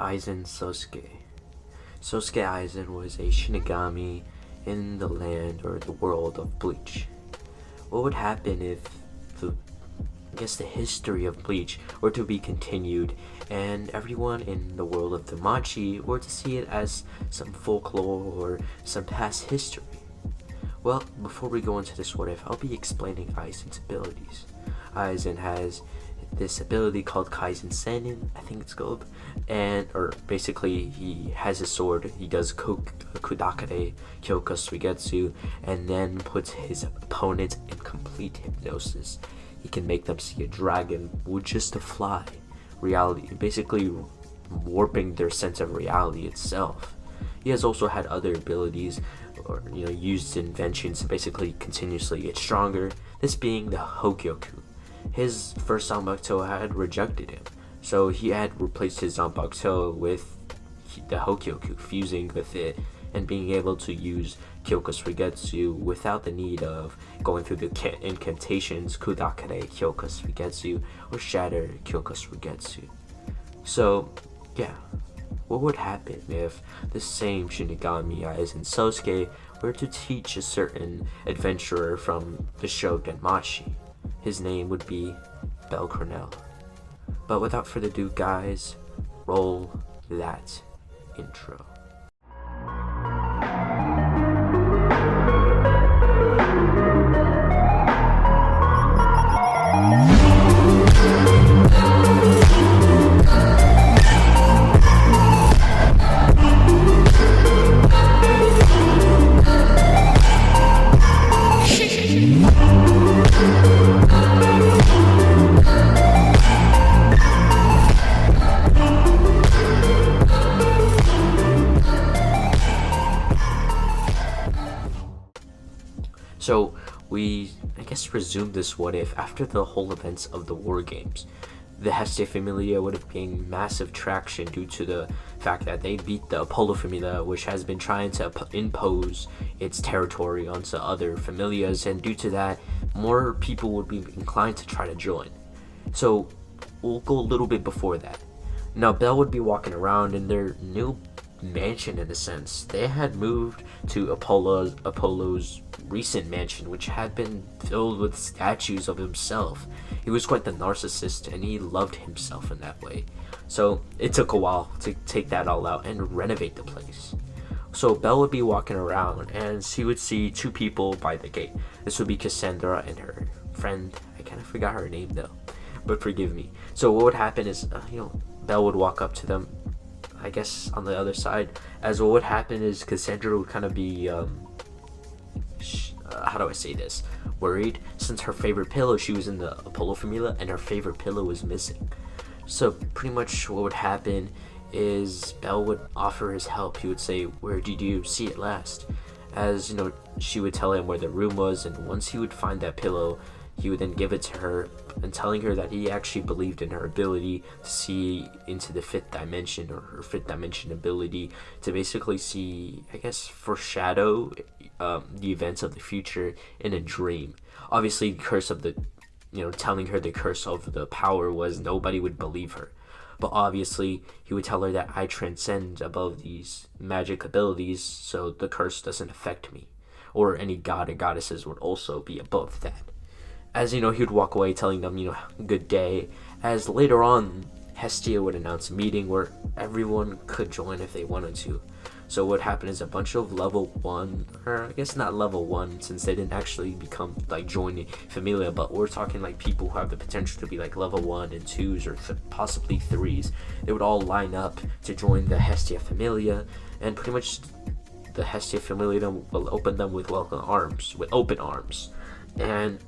Aizen Sosuke. Sosuke Aizen was a Shinigami in the land or the world of Bleach. What would happen if the history of Bleach were to be continued and everyone in the world of the Machi were to see it as some folklore or some past history? Well, before we go into this what if, I'll be explaining Aizen's abilities. Aizen has this ability called Kaizen Senin, I think it's called, or basically he has his sword, he does Kudakare, Kyoka, Suigetsu, and then puts his opponent in complete hypnosis. He can make them see a dragon with just a fly, reality, basically warping their sense of reality itself. He has also had other abilities, or used inventions to basically continuously get stronger, this being the Hogyoku. His first Zanbakuto had rejected him, so he had replaced his Zanbakuto with the Hogyoku, fusing with it and being able to use Kyoka Suigetsu without the need of going through the incantations Kudakare Kyoka Suigetsu or Shatter Kyoka Suigetsu. So yeah, what would happen if the same Shinigami Aizen Sosuke were to teach a certain adventurer from the show Denmachi? His name would be Bell Cornell. But without further ado, guys, roll that intro. So we, resumed this what if after the whole events of the war games. The Hestia Familia would have gained massive traction due to the fact that they beat the Apollo Familia, which has been trying to impose its territory onto other familias, and due to that, more people would be inclined to try to join. So we'll go a little bit before that. Now Belle would be walking around in their new mansion, in a sense. They had moved to Apollo's recent mansion, which had been filled with statues of himself. He was quite the narcissist and he loved himself in that way. So it took a while to take that all out and renovate the place. So Belle would be walking around and she would see two people by the gate. This would be Cassandra and her friend. I kind of forgot her name though, but forgive me. So what would happen is, Belle would walk up to them, on the other side, as what would happen is Cassandra would kind of be, worried, since her favorite pillow, she was in the Apollo Familia, and her favorite pillow was missing. So pretty much what would happen is Belle would offer his help. He would say, "Where did you see it last?" As she would tell him where the room was, and once he would find that pillow, he would then give it to her, and telling her that he actually believed in her ability to see into the fifth dimension, or her fifth dimension ability to basically see, foreshadow the events of the future in a dream. Obviously, the curse of telling her the curse of the power was nobody would believe her. But obviously, he would tell her that I transcend above these magic abilities, so the curse doesn't affect me. Or any god or goddesses would also be above that. As he would walk away telling them, good day. As later on, Hestia would announce a meeting where everyone could join if they wanted to. So what happened is a bunch of level 1, or not level 1, since they didn't actually become join Familia, but we're talking people who have the potential to be level 1 and 2s or possibly 3s. They would all line up to join the Hestia Familia, and pretty much the Hestia Familia will open them with open arms. And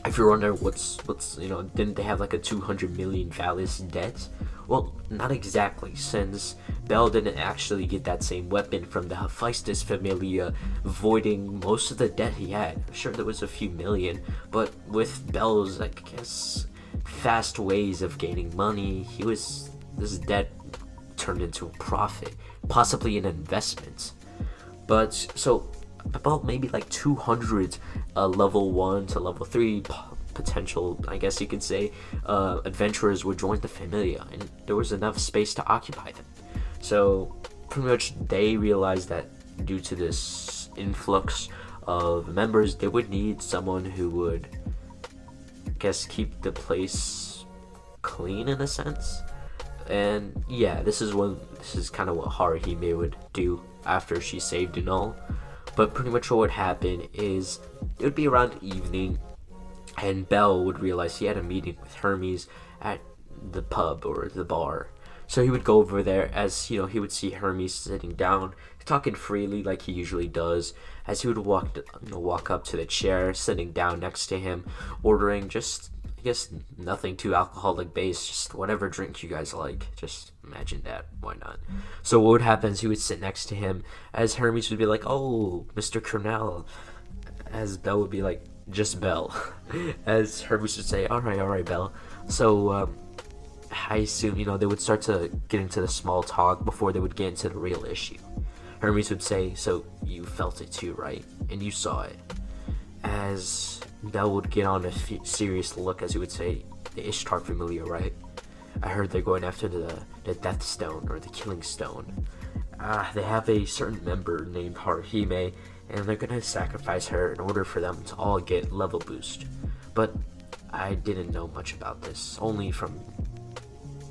if you're wondering what's didn't they have a 200 million Valis debt? Well, not exactly, since Belle didn't actually get that same weapon from the Hephaestus Familia, voiding most of the debt he had. I'm sure there was a few million, but with Belle's, fast ways of gaining money, this debt turned into a profit, possibly an investment. But so about maybe 200 level 1 to level 3 potential, I guess you could say, adventurers would join the Familia, and there was enough space to occupy them. So pretty much they realized that due to this influx of members, they would need someone who would, I guess, keep the place clean in a sense. And yeah, this is kind of what Haruhime would do after she saved and all. But pretty much what would happen is it would be around evening, and Bell would realize he had a meeting with Hermes at the pub or the bar. So he would go over there, as he would see Hermes sitting down, talking freely like he usually does, as he would walk up to the chair, sitting down next to him, ordering just, I guess, nothing too alcoholic based, just whatever drink you guys like. Just imagine that, why not? So what would happen is he would sit next to him, as Hermes would be like, "Oh, Mr. Cornell," as Bell would be like, "Just Bell," as Hermes would say, all right, Bell. So I assume, they would start to get into the small talk before they would get into the real issue. Hermes would say, "So you felt it too, right? And you saw it." As Bell would get on a serious look, as he would say, "The Ishtar Familia, right? I heard they're going after the Death Stone, or the Killing Stone. They have a certain member named Haruhime, and they're gonna sacrifice her in order for them to all get level boost. But I didn't know much about this, only from,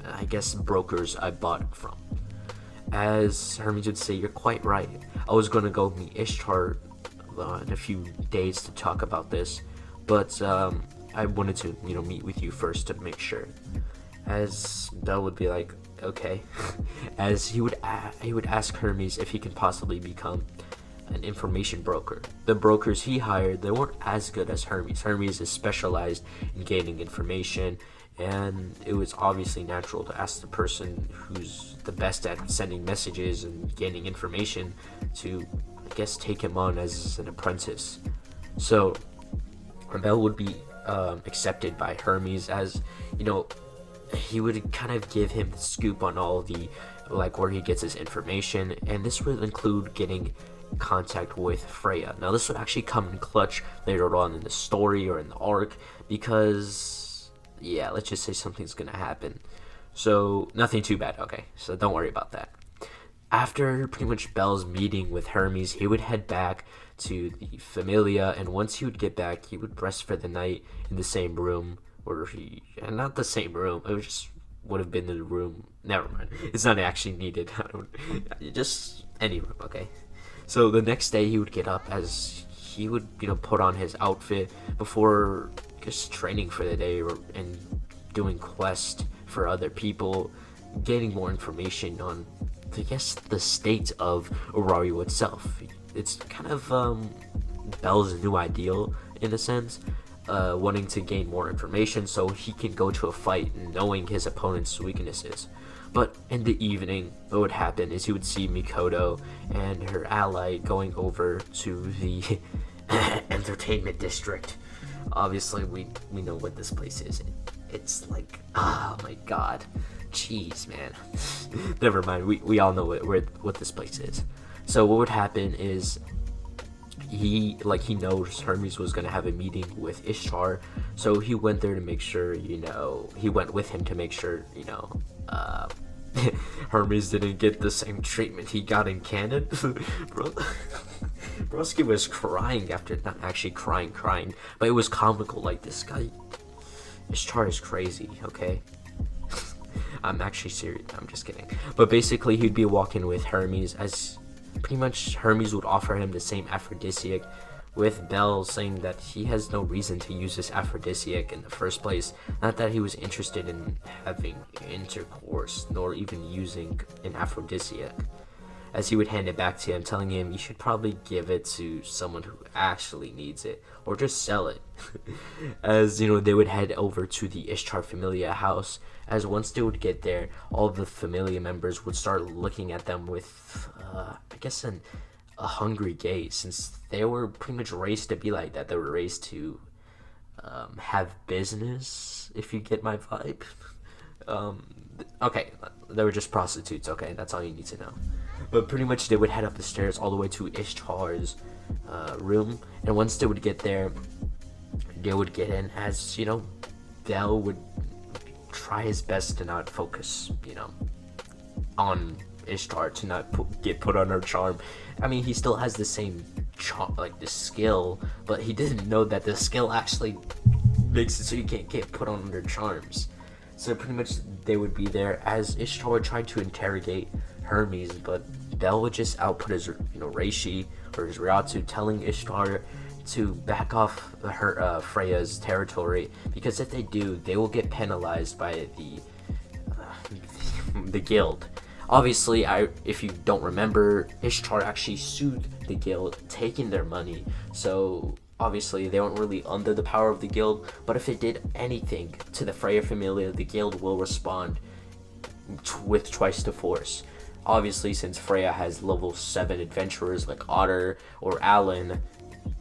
I guess, brokers I bought it from." As Hermes would say, "You're quite right. I was going to go meet Ishtar in a few days to talk about this, but I wanted to, meet with you first to make sure." As Bell would be like, "Okay." As he would ask Hermes if he could possibly become an information broker. The brokers he hired, they weren't as good as Hermes. Hermes is specialized in gaining information, and it was obviously natural to ask the person who's the best at sending messages and gaining information to, I guess, take him on as an apprentice. So Bell would be accepted by Hermes, as he would kind of give him the scoop on all the, like, where he gets his information, and this would include getting contact with Freya. Now this would actually come in clutch later on in the story or in the arc, because yeah, let's just say something's gonna happen. So nothing too bad, okay, so don't worry about that. After pretty much Bell's meeting with Hermes, he would head back to the Familia, and once he would get back, he would rest for the night in the same room, or not the same room, it was just would have been in the room, never mind, it's not actually needed, just any room, okay. So the next day he would get up, as he would, put on his outfit before just training for the day, and doing quests for other people, getting more information on, I guess, the state of Orario itself. It's kind of Bell's new ideal, in a sense, wanting to gain more information so he can go to a fight knowing his opponent's weaknesses. But in the evening, what would happen is he would see Mikoto and her ally going over to the entertainment district. Obviously, we know what this place is. It's like, oh my god, jeez, man. Never mind, we all know what this place is. So what would happen is he knows Hermes was gonna have a meeting with Ishtar, so he went there to make sure, he went with him to make sure, Hermes didn't get the same treatment he got in canon. Broski was crying after, not actually crying, but it was comical. Like, this guy, Ishtar is crazy, okay? I'm actually serious, I'm just kidding. But basically, he'd be walking with Hermes, as pretty much Hermes would offer him the same aphrodisiac, with Bell saying that he has no reason to use this aphrodisiac in the first place. Not that he was interested in having intercourse, nor even using an aphrodisiac. As he would hand it back to him, telling him you should probably give it to someone who actually needs it, or just sell it. As, they would head over to the Ishtar Familia house, as once they would get there, all the Familia members would start looking at them with, I guess, a hungry gaze, since they were pretty much raised to be like that. They were raised to have business, if you get my vibe. Okay, they were just prostitutes, okay, that's all you need to know. But pretty much they would head up the stairs all the way to Ishtar's room, and once they would get there, they would get in, as Bell would try his best to not focus on Ishtar, to not get put on her charm. I mean, he still has the same charm, like the skill, but he didn't know that the skill actually makes it so you can't get put on her charms. So pretty much they would be there as Ishtar would try to interrogate Hermes, but Bell would just output his reishi or his ryatsu, telling Ishtar to back off her Freya's territory, because if they do, they will get penalized by the guild. Obviously, if you don't remember, Ishtar actually sued the guild, taking their money. So obviously they weren't really under the power of the guild, but if they did anything to the Freya Familia, the guild will respond with twice the force. Obviously, since Freya has level 7 adventurers like Otter or Alan,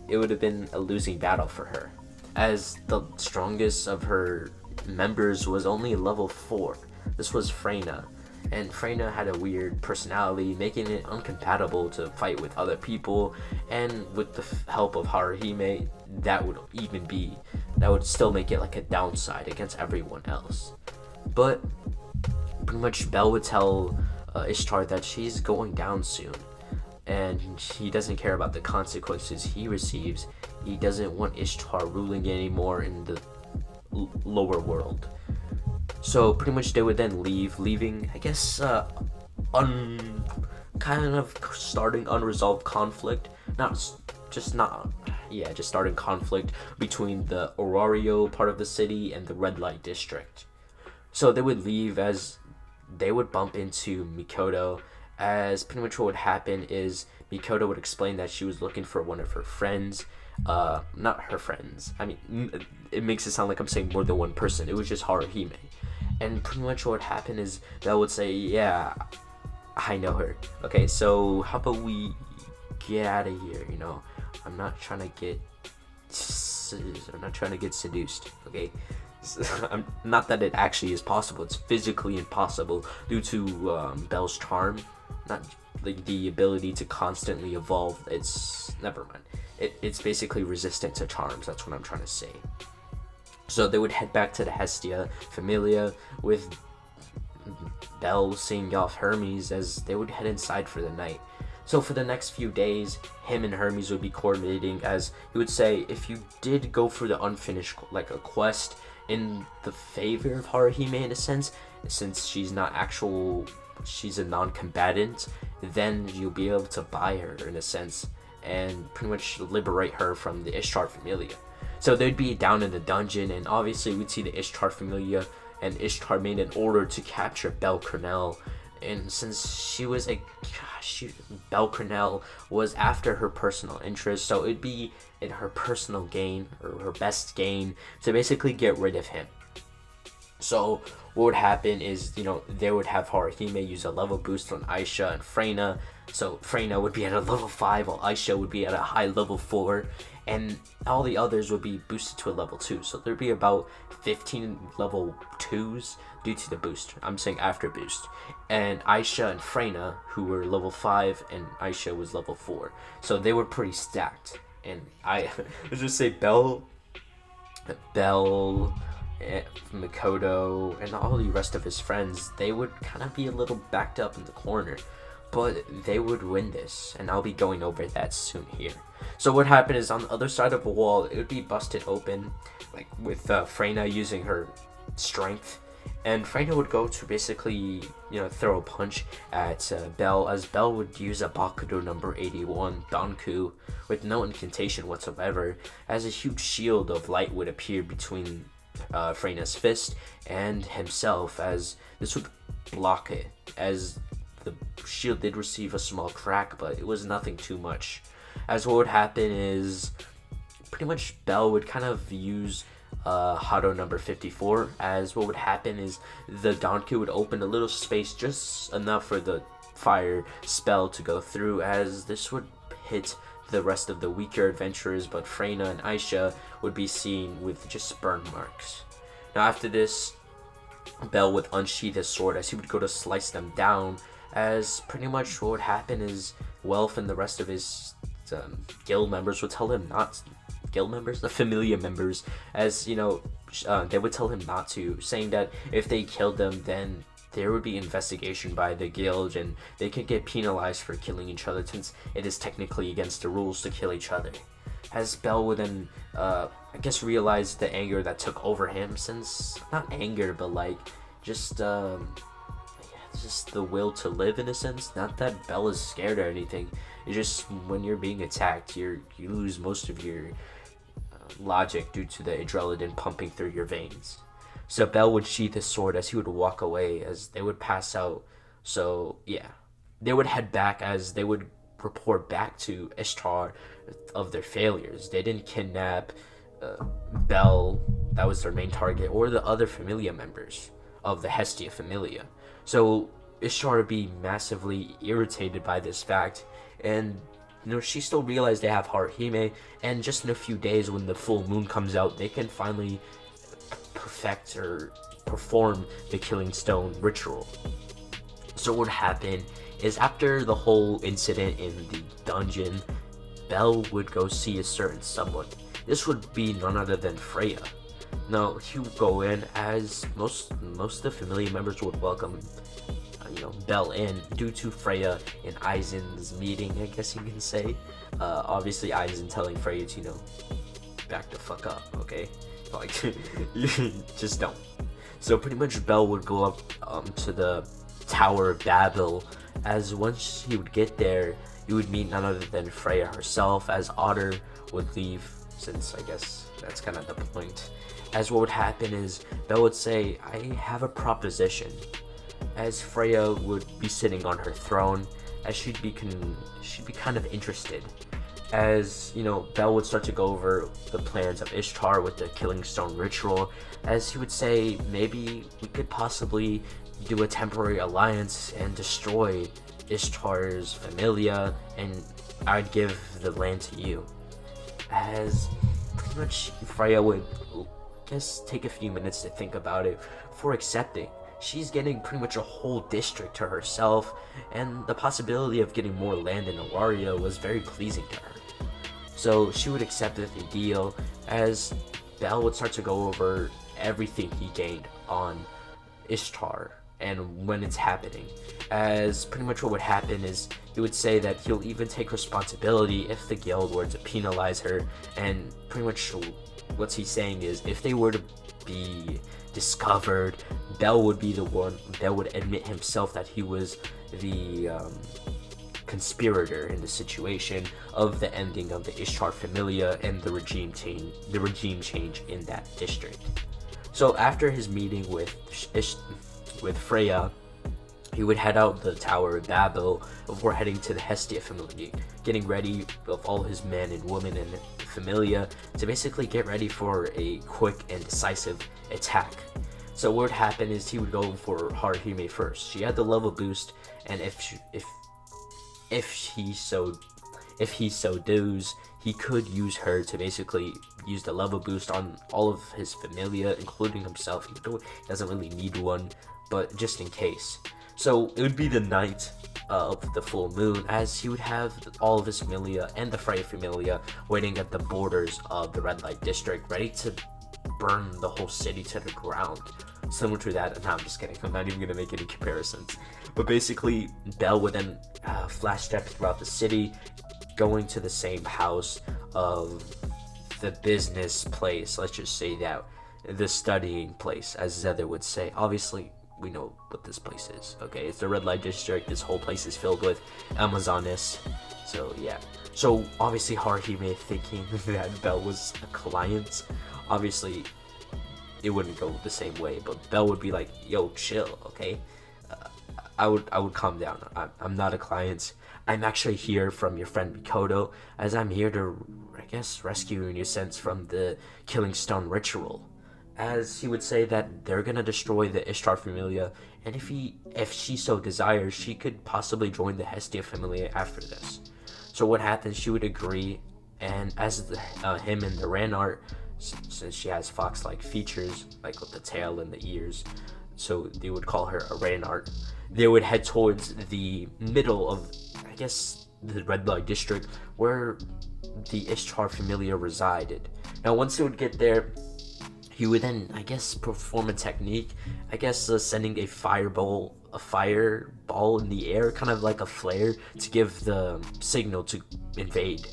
it would have been a losing battle for her, as the strongest of her members was only level 4. This was Freya, and Freya had a weird personality, making it incompatible to fight with other people, and with the help of Haruhime, that would still make it like a downside against everyone else. But pretty much Bell would tell Ishtar that she's going down soon, and he doesn't care about the consequences he receives. He doesn't want Ishtar ruling anymore in the lower world. So pretty much they would then leaving, I guess, kind of starting unresolved conflict. Just starting conflict between the Orario part of the city and the Red Light District. So they would leave as they would bump into Mikoto, as pretty much what would happen is Mikoto would explain that she was looking for one of her friends. Not her friends. I mean, it makes it sound like I'm saying more than one person. It was just Haruhime. And pretty much what would happen is Bell would say, yeah, I know her. Okay, so how about we get out of here, I'm not trying to get seduced, okay? Not that it actually is possible. It's physically impossible due to Bell's charm, not like the ability to constantly evolve. Never mind. It's basically resistant to charms. That's what I'm trying to say. So they would head back to the Hestia Familia, with Bell seeing off Hermes as they would head inside for the night. So for the next few days, him and Hermes would be coordinating, as he would say, if you did go for the unfinished, like a quest in the favor of Haruhime in a sense, since she's a non-combatant, then you'll be able to buy her in a sense and pretty much liberate her from the Ishtar Familia. So they'd be down in the dungeon, and obviously we'd see the Ishtar Familia, and Ishtar made an order to capture Belle Cornell. And since Belle Cornell was after her personal interest, so it'd be in her personal gain, or her best gain, to basically get rid of him. So what would happen is, they would have Haruhime use a level boost on Aisha and Freya. So Freya would be at a level 5, while Aisha would be at a high level 4. And all the others would be boosted to a level 2. So there'd be about 15 level 2s due to the boost. I'm saying after boost. And Aisha and Freya, who were level 5, and Aisha was level 4. So they were pretty stacked. And let's just say Bell, Mikoto, and all the rest of his friends, they would kind of be a little backed up in the corner. But they would win this, and I'll be going over that soon here. So what happened is, on the other side of the wall, it would be busted open, like with Freya using her strength, and Freya would go to basically, throw a punch at Bell, as Bell would use a Bakudo number 81 Danku with no incantation whatsoever, as a huge shield of light would appear between Freya's fist and himself, as this would block it, as the shield did receive a small crack, but it was nothing too much. As what would happen is, pretty much Bell would kind of use Hado number 54, as what would happen is the Danku would open a little space, just enough for the fire spell to go through, as this would hit the rest of the weaker adventurers, but Freya and Aisha would be seen with just burn marks. Now after this, Bell would unsheath his sword as he would go to slice them down, as pretty much what would happen is Welf and the rest of his guild members would tell him not guild members, the Familia members, as you know, they would tell him not to, saying that if they killed them, then there would be investigation by the guild and they could get penalized for killing each other, since it is technically against the rules to kill each other. As Bell would then, I guess, realize the anger that took over him, since, not anger, but like, just the will to live, in a sense. Not that Bell is scared or anything, it's just when you're being attacked, you lose most of your logic due to the adrenaline pumping through your veins. So Bell would sheath his sword as he would walk away, as they would pass out. So yeah, they would head back as they would report back to Ishtar of their failures. They didn't kidnap Bell, that was their main target, or the other Familia members of the Hestia Familia. So Ishtar would be massively irritated by this fact, and she still realized they have Haruhime, and just in a few days when the full moon comes out, they can finally perfect or perform the Killing Stone ritual. So what would happen is, after the whole incident in the dungeon, Bell would go see a certain someone. This would be none other than Freya. Now, he would go in, as most of the Familia members would welcome Bell in, due to Freya and Aizen's meeting, I guess you can say. Obviously Aizen telling Freya to, back the fuck up, okay? Like, you just don't. So pretty much Bell would go up to the Tower of Babel, as once he would get there, you would meet none other than Freya herself, as Otter would leave, since I guess that's kind of the point. As what would happen is, Bell would say, I have a proposition, as Freya would be sitting on her throne, as she'd be kind of interested. As Bell would start to go over the plans of Ishtar with the Killing Stone ritual, as he would say, maybe we could possibly do a temporary alliance and destroy Ishtar's Familia, and I'd give the land to you. As pretty much Freya would, I guess, take a few minutes to think about it before accepting. She's getting pretty much a whole district to herself, and the possibility of getting more land in Awaria was very pleasing to her. So she would accept the deal, as Bell would start to go over everything he gained on Ishtar and when it's happening. As pretty much what would happen is, he would say that he'll even take responsibility if the guild were to penalize her, and pretty much what he's saying is, if they were to be discovered, Bell would be the one that would admit himself that he was the conspirator in the situation of the ending of the Ishtar Familia and the regime change in that district. So after his meeting with Freya, he would head out the Tower of Babel before heading to the Hestia Familia, getting ready with all his men and women and Familia to basically get ready for a quick and decisive attack. So what would happen is, he would go for Haruhime first. She had the level boost, and if he so does, he could use her to basically use the level boost on all of his Familia, including himself. He doesn't really need one, but just in case. So it would be the night of the full moon, as he would have all of his Familia and the Freya Familia waiting at the borders of the red light district, ready to burn the whole city to the ground. Similar to that. No, I'm just kidding, I'm not even gonna make any comparisons. But basically, Bell would then flash step throughout the city, going to the same house of the business place, let's just say that, the studying place, as Xehther would say. Obviously, we know what this place is, okay? It's the red light district. This whole place is filled with Amazonis. So yeah. So obviously Haruhime, thinking that Bell was a client, obviously it wouldn't go the same way, but Bell would be like, yo, chill, okay? I would calm down. I'm not a client. I'm actually here from your friend Mikoto, as I'm here to, I guess, rescue you in your sense from the Killing Stone ritual. As he would say that they're gonna destroy the Ishtar Familia, and if she so desires, she could possibly join the Hestia Familia after this. So what happens, she would agree, and as him and the Ranart, since she has fox-like features, like with the tail and the ears, so they would call her a Ranart, they would head towards the middle of, I guess, the red light district, where the Ishtar Familia resided. Now, once they would get there, he would then, I guess, perform a technique, I guess, sending a fireball in the air, kind of like a flare, to give the signal to invade.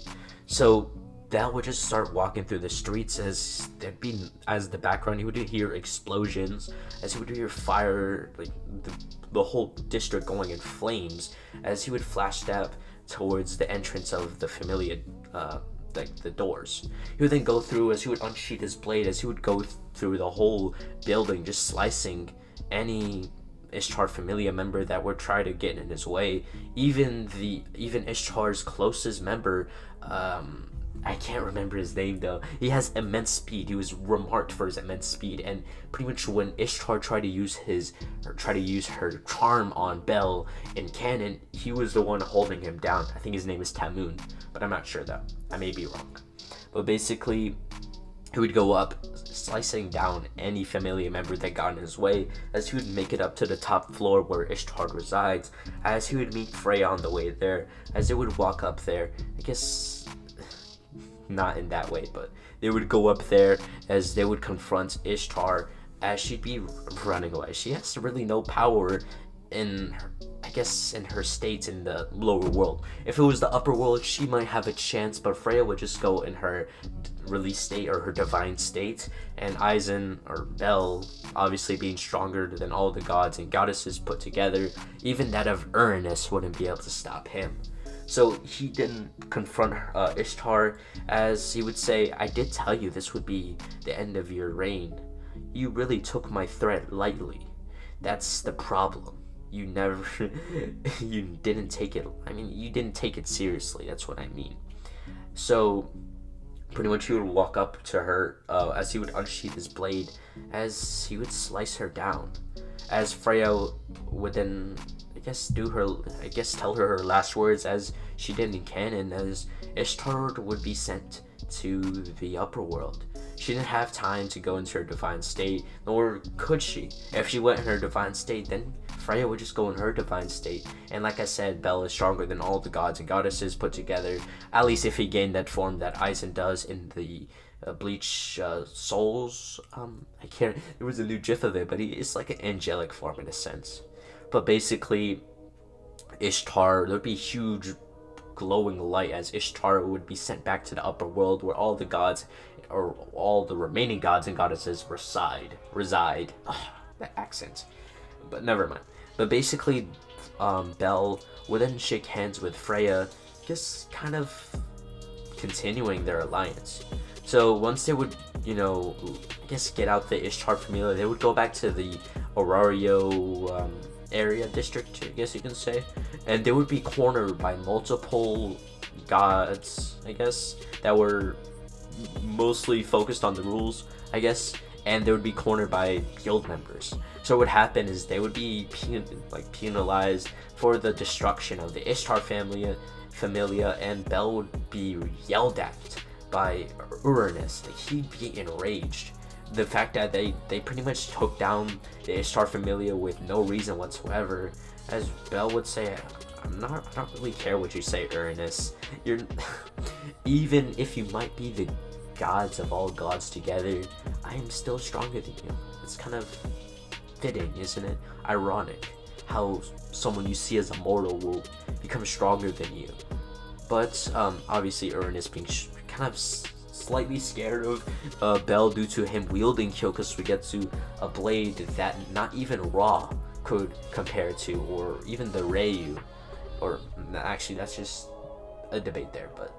So Bell would just start walking through the streets. As the background, he would hear explosions, as he would hear fire, like the whole district going in flames, as he would flash step towards the entrance of the Familia, like the doors. He would then go through, as he would unsheath his blade, as he would go through the whole building, just slicing any Ishtar Familia member that would try to get in his way. Even Ishtar's closest member, I can't remember his name though. He has immense speed. He was remarked for his immense speed, and pretty much when Ishtar tried to use her charm on Bel in canon, he was the one holding him down. I think his name is Tamun, but I'm not sure though. I may be wrong. But basically, he would go up, slicing down any Familia member that got in his way, as he would make it up to the top floor where Ishtar resides, as he would meet Freya on the way there, as they would walk up there. I guess not in that way, but they would go up there as they would confront Ishtar, as she'd be running away. She has really no power in her state in the lower world. If it was the upper world, she might have a chance, but Freya would just go in her release state, or her divine state, and Aizen, or Bel, obviously being stronger than all the gods and goddesses put together, even that of Uranus wouldn't be able to stop him. So he didn't confront Ishtar, as he would say, "I did tell you this would be the end of your reign. You really took my threat lightly. That's the problem. You didn't take it seriously. That's what I mean." So pretty much he would walk up to her, as he would unsheath his blade, as he would slice her down, as Freya would then tell her last words, as she did in canon, as Ishtar would be sent to the upper world. She didn't have time to go into her divine state, nor could she. If she went in her divine state, then Freya would just go in her divine state. And like I said, Bel is stronger than all the gods and goddesses put together, at least if he gained that form that Aizen does in the Bleach Souls. There was a new gif of it, but it's like an angelic form in a sense. But basically, Ishtar, there'd be huge glowing light, as Ishtar would be sent back to the upper world, where all the gods, or all the remaining gods and goddesses reside. That accent. But never mind. But basically, Bel would then shake hands with Freya, just kind of continuing their alliance. So once they would, get out the Ishtar Familia, they would go back to the Aurario area district, I guess you can say, and they would be cornered by multiple gods, I guess, that were mostly focused on the rules, I guess, and they would be cornered by guild members. So what would happen is they would be penalized for the destruction of the Ishtar Familia, and Bel would be yelled at by Uranus. He'd be enraged. The fact that they pretty much took down the Ishtar Familia with no reason whatsoever, as Bel would say, I don't really care what you say, Uranus. You're even if you might be the gods of all gods together, I am still stronger than you. It's kind of fitting, isn't it? Ironic how someone you see as a mortal will become stronger than you. But obviously Uranus being kind of slightly scared of Bel due to him wielding Kyoka Suigetsu, a blade that not even Ra could compare to, or even the Ryu, or actually that's just a debate there, but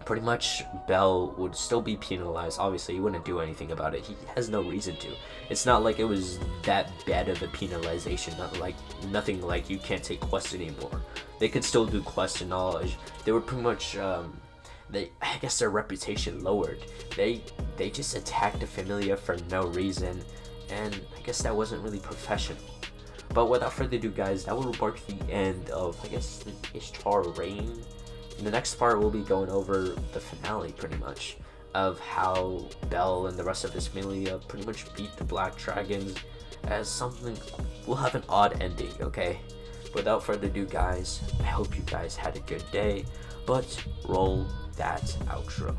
pretty much Bel would still be penalized. Obviously he wouldn't do anything about it. He has no reason to. It's not like it was that bad of a penalization, nothing like you can't take quests anymore. They could still do quests and knowledge. They were pretty much I guess their reputation lowered. They just attacked the Familia for no reason, and I guess that wasn't really professional. But without further ado, guys, that will mark the end of, I guess, the Ishtar reign. In the next part, we'll be going over the finale, pretty much, of how Bel and the rest of his Familia pretty much beat the Black Dragons, as something will have an odd ending, okay? without further ado, guys, I hope you guys had a good day, but roll that outro.